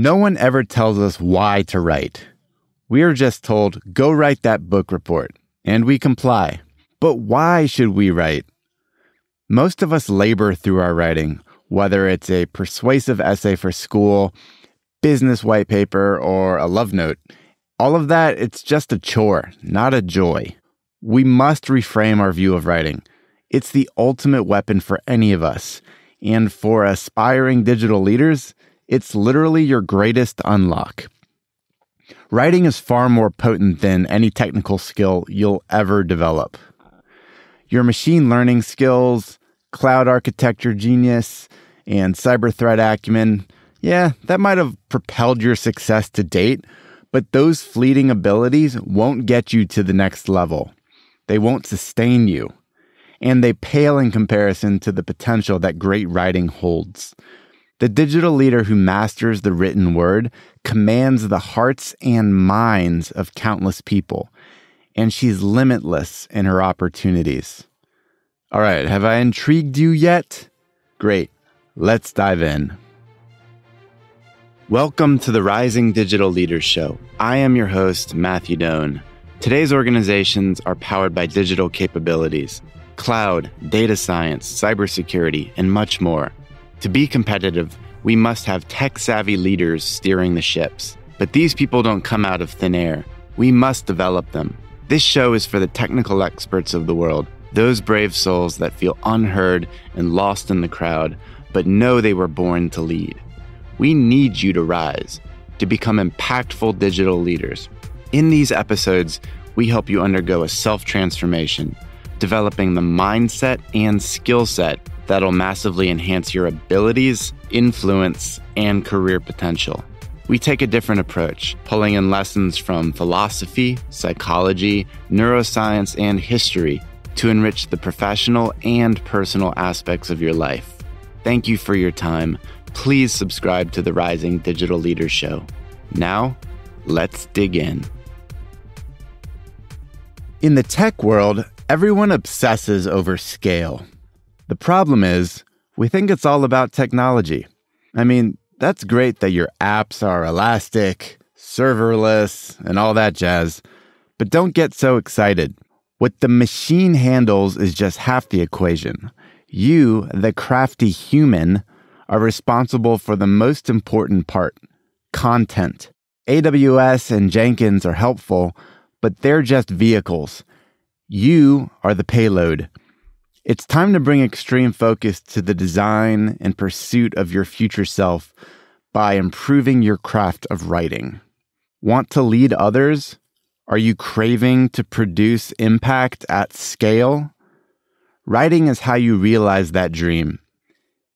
No one ever tells us why to write. We are just told, go write that book report, and we comply. But why should we write? Most of us labor through our writing, whether it's a persuasive essay for school, business white paper, or a love note. All of that, it's just a chore, not a joy. We must reframe our view of writing. It's the ultimate weapon for any of us. And for aspiring digital leaders, it's literally your greatest unlock. Writing is far more potent than any technical skill you'll ever develop. Your machine learning skills, cloud architecture genius, and cyber threat acumen, yeah, that might have propelled your success to date, but those fleeting abilities won't get you to the next level. They won't sustain you. And they pale in comparison to the potential that great writing holds. The digital leader who masters the written word commands the hearts and minds of countless people, and she's limitless in her opportunities. All right, have I intrigued you yet? Great, let's dive in. Welcome to the Rising Digital Leaders Show. I am your host, Matthew Doan. Today's organizations are powered by digital capabilities, cloud, data science, cybersecurity, and much more. To be competitive, we must have tech-savvy leaders steering the ships. But these people don't come out of thin air. We must develop them. This show is for the technical experts of the world, those brave souls that feel unheard and lost in the crowd, but know they were born to lead. We need you to rise, to become impactful digital leaders. In these episodes, we help you undergo a self-transformation, developing the mindset and skill set that'll massively enhance your abilities, influence, and career potential. We take a different approach, pulling in lessons from philosophy, psychology, neuroscience, and history to enrich the professional and personal aspects of your life. Thank you for your time. Please subscribe to the Rising Digital Leaders Show. Now, let's dig in. In the tech world, everyone obsesses over scale. The problem is, we think it's all about technology. I mean, that's great that your apps are elastic, serverless, and all that jazz, but don't get so excited. What the machine handles is just half the equation. You, the crafty human, are responsible for the most important part, content. AWS and Jenkins are helpful, but they're just vehicles. You are the payload. It's time to bring extreme focus to the design and pursuit of your future self by improving your craft of writing. Want to lead others? Are you craving to produce impact at scale? Writing is how you realize that dream.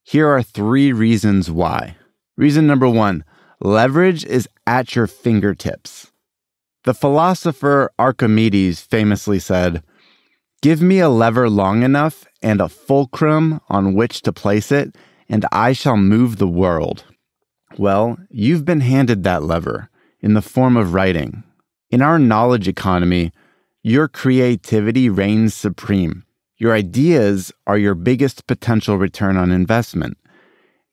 Here are 3 reasons why. Reason number 1, leverage is at your fingertips. The philosopher Archimedes famously said, "Give me a lever long enough and a fulcrum on which to place it, and I shall move the world." Well, you've been handed that lever in the form of writing. In our knowledge economy, your creativity reigns supreme. Your ideas are your biggest potential return on investment.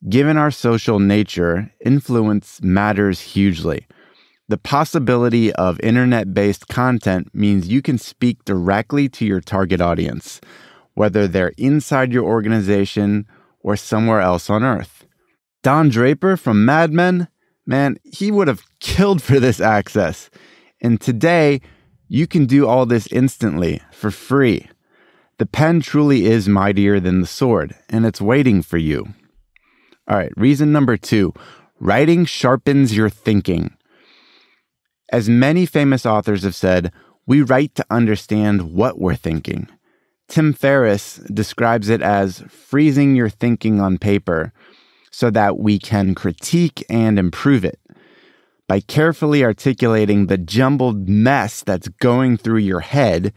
Given our social nature, influence matters hugely. The possibility of internet-based content means you can speak directly to your target audience, whether they're inside your organization or somewhere else on Earth. Don Draper from Mad Men, man, he would have killed for this access. And today, you can do all this instantly, for free. The pen truly is mightier than the sword, and it's waiting for you. All right, reason number 2, writing sharpens your thinking. As many famous authors have said, we write to understand what we're thinking. Tim Ferriss describes it as freezing your thinking on paper so that we can critique and improve it. By carefully articulating the jumbled mess that's going through your head,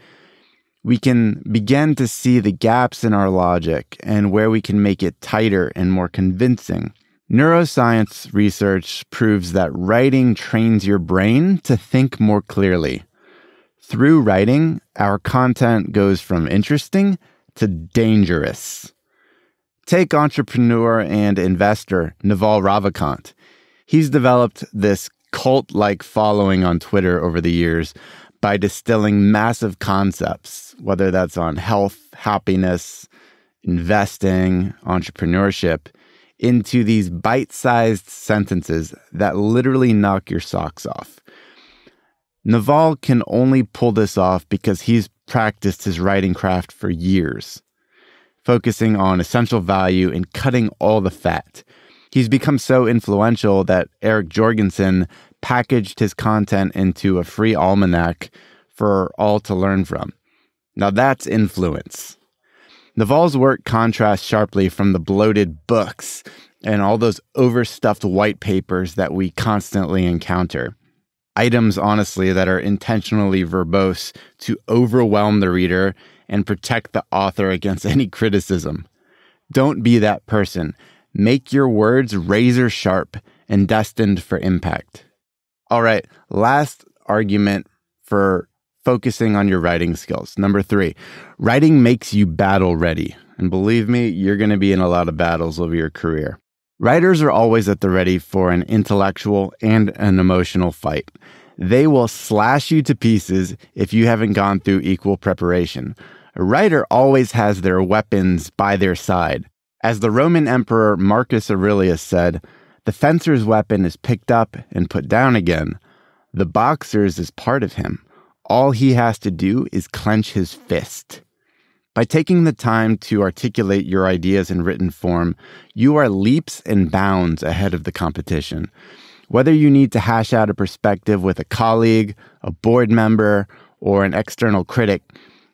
we can begin to see the gaps in our logic and where we can make it tighter and more convincing. Neuroscience research proves that writing trains your brain to think more clearly. Through writing, our content goes from interesting to dangerous. Take entrepreneur and investor Naval Ravikant. He's developed this cult-like following on Twitter over the years by distilling massive concepts, whether that's on health, happiness, investing, entrepreneurship, into these bite-sized sentences that literally knock your socks off. Naval can only pull this off because he's practiced his writing craft for years, focusing on essential value and cutting all the fat. He's become so influential that Eric Jorgensen packaged his content into a free almanac for all to learn from. Now that's influence. Naval's work contrasts sharply from the bloated books and all those overstuffed white papers that we constantly encounter. Items, honestly, that are intentionally verbose to overwhelm the reader and protect the author against any criticism. Don't be that person. Make your words razor sharp and destined for impact. All right, last argument for focusing on your writing skills. Number 3, writing makes you battle ready. And believe me, you're going to be in a lot of battles over your career. Writers are always at the ready for an intellectual and an emotional fight. They will slash you to pieces if you haven't gone through equal preparation. A writer always has their weapons by their side. As the Roman Emperor Marcus Aurelius said, the fencer's weapon is picked up and put down again. The boxer's is part of him. All he has to do is clench his fist. By taking the time to articulate your ideas in written form, you are leaps and bounds ahead of the competition. Whether you need to hash out a perspective with a colleague, a board member, or an external critic,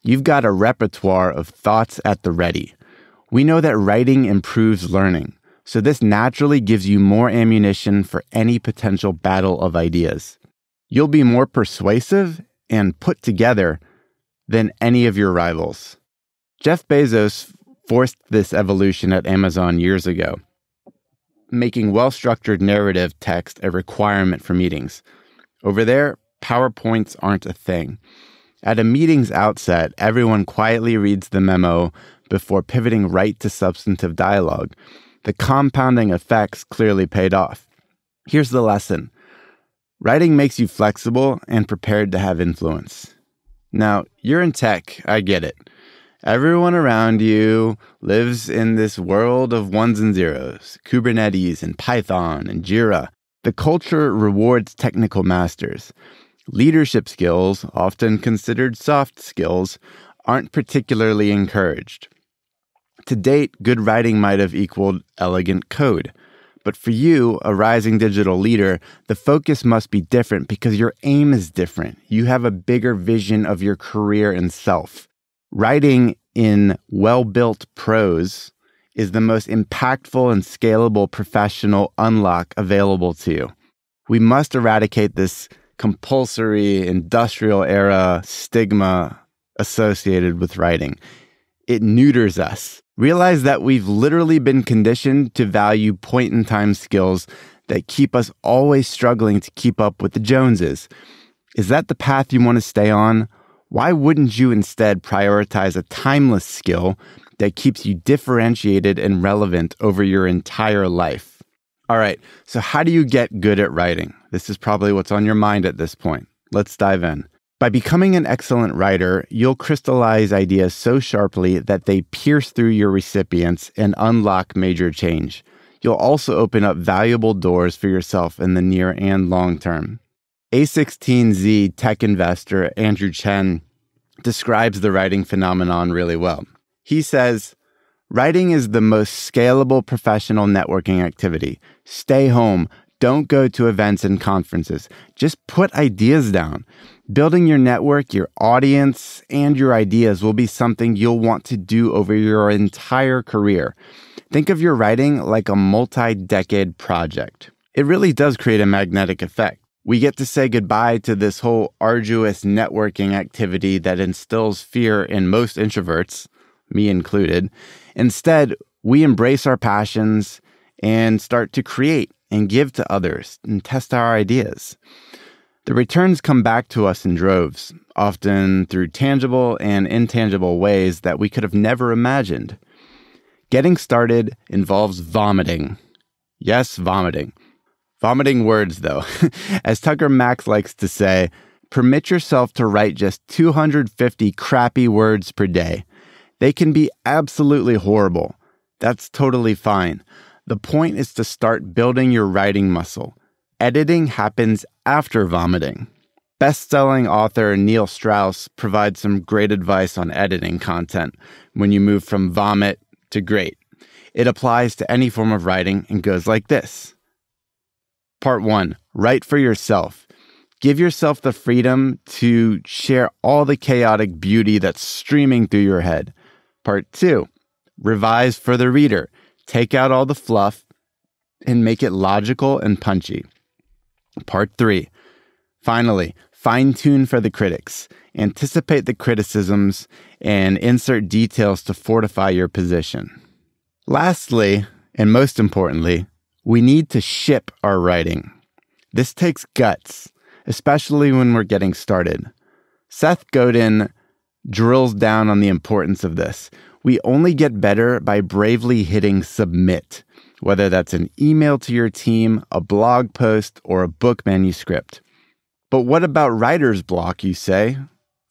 you've got a repertoire of thoughts at the ready. We know that writing improves learning, so this naturally gives you more ammunition for any potential battle of ideas. You'll be more persuasive and put together than any of your rivals. Jeff Bezos forced this evolution at Amazon years ago, making well-structured narrative text a requirement for meetings. Over there, PowerPoints aren't a thing. At a meeting's outset, everyone quietly reads the memo before pivoting right to substantive dialogue. The compounding effects clearly paid off. Here's the lesson. Writing makes you flexible and prepared to have influence. Now, you're in tech, I get it. Everyone around you lives in this world of ones and zeros, Kubernetes and Python and Youre. The culture rewards technical masters. Leadership skills, often considered soft skills, aren't particularly encouraged. To date, good writing might have equaled elegant code. But for you, a rising digital leader, the focus must be different because your aim is different. You have a bigger vision of your career and self. Writing in well-built prose is the most impactful and scalable professional unlock available to you. We must eradicate this compulsory industrial era stigma associated with writing. It neuters us. Realize that we've literally been conditioned to value point-in-time skills that keep us always struggling to keep up with the Joneses. Is that the path you want to stay on? Why wouldn't you instead prioritize a timeless skill that keeps you differentiated and relevant over your entire life? All right, so how do you get good at writing? This is probably what's on your mind at this point. Let's dive in. By becoming an excellent writer, you'll crystallize ideas so sharply that they pierce through your recipients and unlock major change. You'll also open up valuable doors for yourself in the near and long term. A16Z tech investor Andrew Chen describes the writing phenomenon really well. He says, writing is the most scalable professional networking activity. Stay home. Don't go to events and conferences. Just put ideas down. Building your network, your audience, and your ideas will be something you'll want to do over your entire career. Think of your writing like a multi-decade project. It really does create a magnetic effect. We get to say goodbye to this whole arduous networking activity that instills fear in most introverts, me included. Instead, we embrace our passions and start to create and give to others and test our ideas. The returns come back to us in droves, often through tangible and intangible ways that we could have never imagined. Getting started involves vomiting. Yes, vomiting. Vomiting words, though. As Tucker Max likes to say, permit yourself to write just 250 crappy words per day. They can be absolutely horrible. That's totally fine. The point is to start building your writing muscle. Editing happens after vomiting. Best-selling author Neil Strauss provides some great advice on editing content when you move from vomit to great. It applies to any form of writing and goes like this. Part 1, write for yourself. Give yourself the freedom to share all the chaotic beauty that's streaming through your head. Part 2, revise for the reader. Take out all the fluff and make it logical and punchy. Part 3, finally, fine-tune for the critics. Anticipate the criticisms and insert details to fortify your position. Lastly, and most importantly, we need to ship our writing. This takes guts, especially when we're getting started. Seth Godin drills down on the importance of this. We only get better by bravely hitting submit, whether that's an email to your team, a blog post, or a book manuscript. But what about writer's block, you say?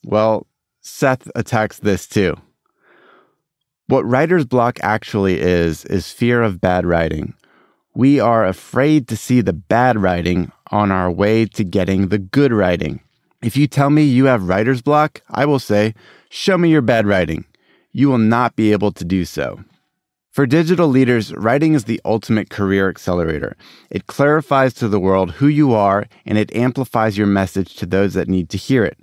Well, Seth attacks this too. What writer's block actually is fear of bad writing. We are afraid to see the bad writing on our way to getting the good writing. If you tell me you have writer's block, I will say, show me your bad writing. You will not be able to do so. For digital leaders, writing is the ultimate career accelerator. It clarifies to the world who you are, and it amplifies your message to those that need to hear it.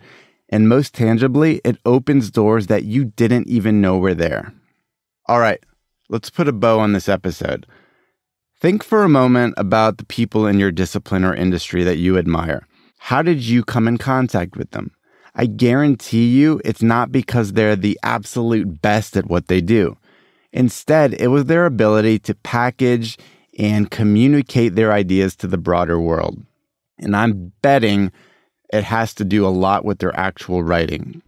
And most tangibly, it opens doors that you didn't even know were there. All right, let's put a bow on this episode. Think for a moment about the people in your discipline or industry that you admire. How did you come in contact with them? I guarantee you it's not because they're the absolute best at what they do. Instead, it was their ability to package and communicate their ideas to the broader world. And I'm betting it has to do a lot with their actual writing.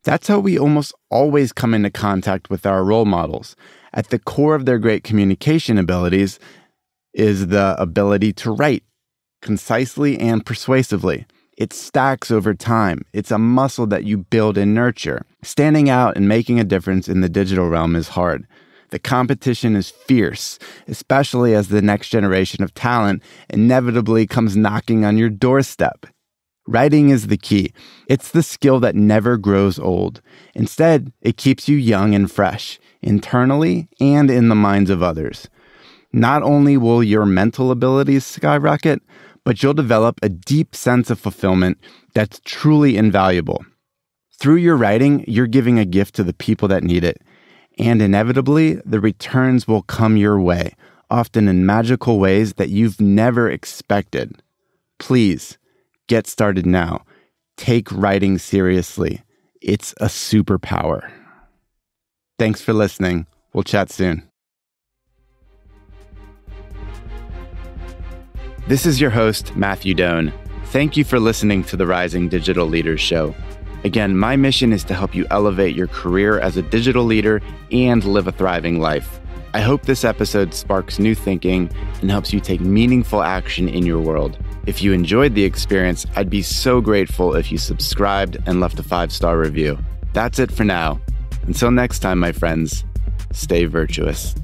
That's how we almost always come into contact with our role models. At the core of their great communication abilities is the ability to write concisely and persuasively. It stacks over time. It's a muscle that you build and nurture. Standing out and making a difference in the digital realm is hard. The competition is fierce, especially as the next generation of talent inevitably comes knocking on your doorstep. Writing is the key. It's the skill that never grows old. Instead, it keeps you young and fresh, internally and in the minds of others. Not only will your mental abilities skyrocket, but you'll develop a deep sense of fulfillment that's truly invaluable. Through your writing, you're giving a gift to the people that need it. And inevitably, the returns will come your way, often in magical ways that you've never expected. Please, get started now. Take writing seriously. It's a superpower. Thanks for listening. We'll chat soon. This is your host, Matthew Doan. Thank you for listening to the Rising Digital Leaders Show. Again, my mission is to help you elevate your career as a digital leader and live a thriving life. I hope this episode sparks new thinking and helps you take meaningful action in your world. If you enjoyed the experience, I'd be so grateful if you subscribed and left a 5-star review. That's it for now. Until next time, my friends, stay virtuous.